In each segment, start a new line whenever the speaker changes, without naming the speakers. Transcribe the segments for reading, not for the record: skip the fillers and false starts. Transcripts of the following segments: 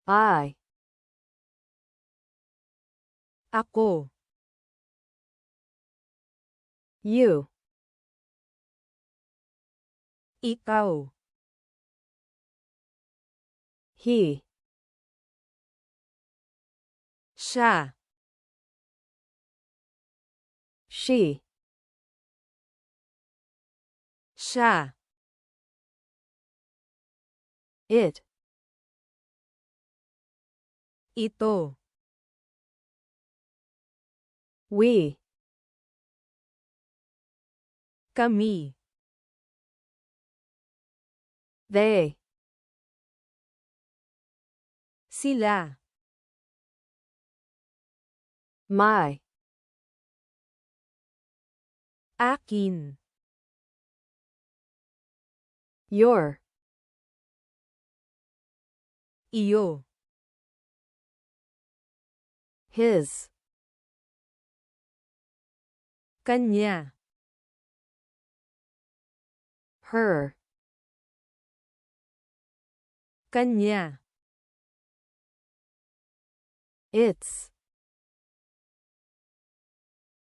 I.
Ako.
You.
Ikaw.
He.
Siya.
She.
Siya.
It.
Ito.
We.
Kami.
They.
Sila.
My.
Akin.
Your.
Iyo.
His.
Kanya.
Her.
Kanya.
Its.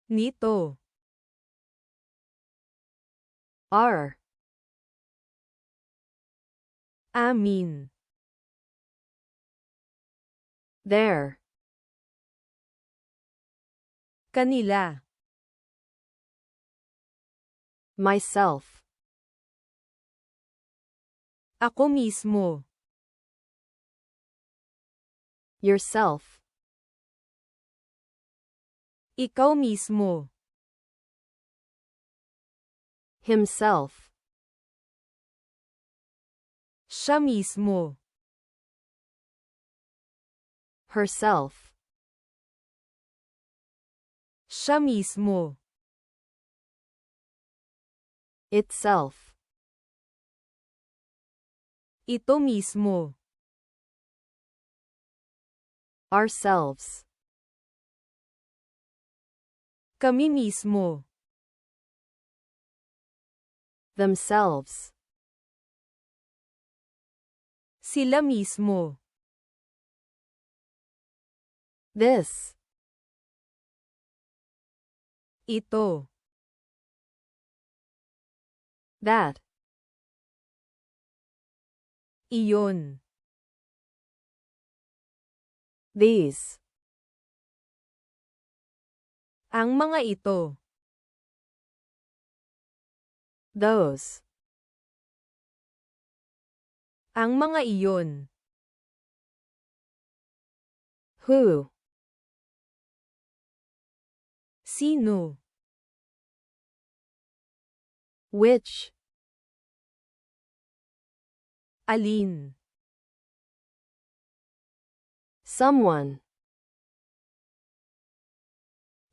Nito.
Our.
Amin.
Their.
Kanila.
Myself.
Ako mismo.
Yourself.
Ikaw mismo.
Himself.
Siya mismo.
Herself.
Siya mismo.
Itself.
Ito mismo.
Ourselves.
Kami mismo.
Themselves.
Sila mismo.
This.
Ito.
That.
Iyon.
These.
Ang mga ito.
Those.
Ang mga iyon.
Who.
Sino.
Which.
Alin.
Someone.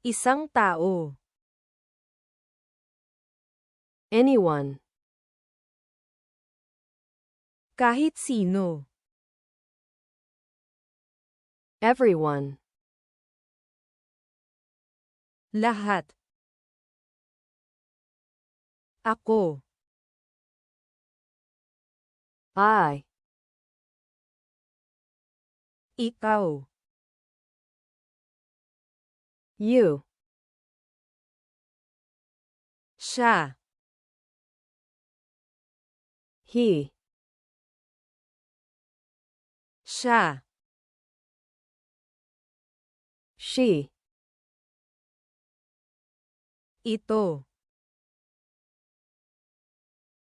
Isang tao.
Anyone.
Kahit sino.
Everyone.
Lahat. Ako.
I.
Ikaw.
You.
Siya.
He.
Siya.
She.
Ito.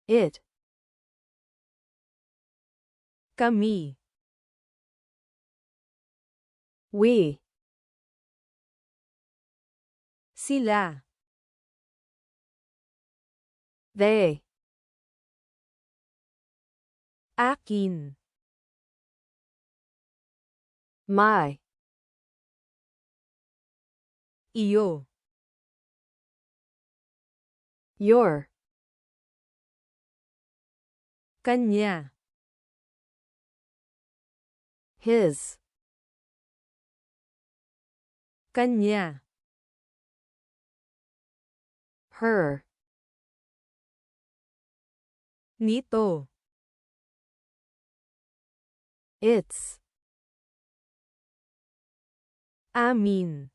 It.
Kami.
We.
Sila.
They.
Akin.
My.
Iyo.
Your.
Kanya.
His.
Kanya.
Her.
Nito.
Its.
Amin.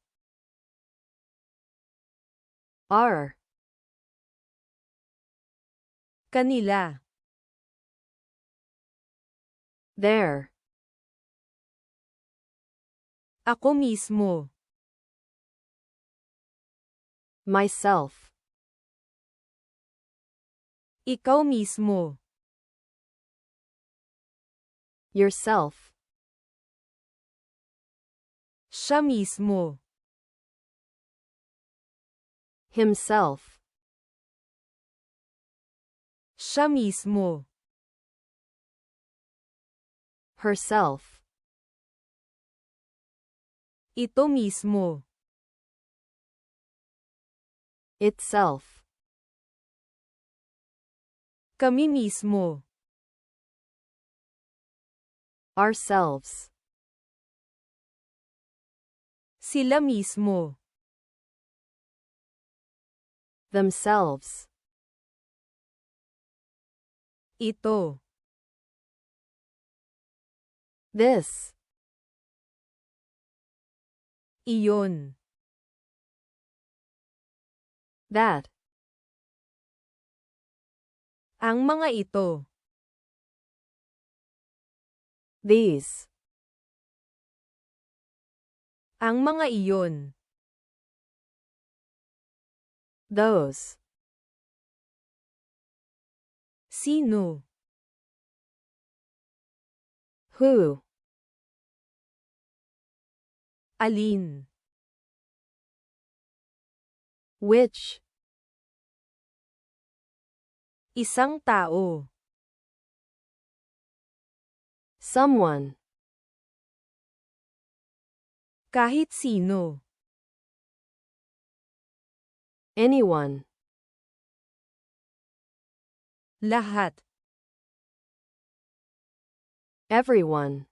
Our.
Kanila.
Their.
Ako mismo.
Myself.
Ikaw mismo.
Yourself.
Siya mismo.
Himself.
Siya mismo.
Herself.
Ito mismo.
Itself.
Kami mismo.
Ourselves.
Sila mismo.
Themselves.
Ito.
This.
Iyon.
That.
Ang mga ito.
These.
Ang mga iyon.
Those.
Sino?
Who.
Alin?
Which.
Isang tao.
Someone.
Kahit sino.
Anyone.
Lahat.
Everyone.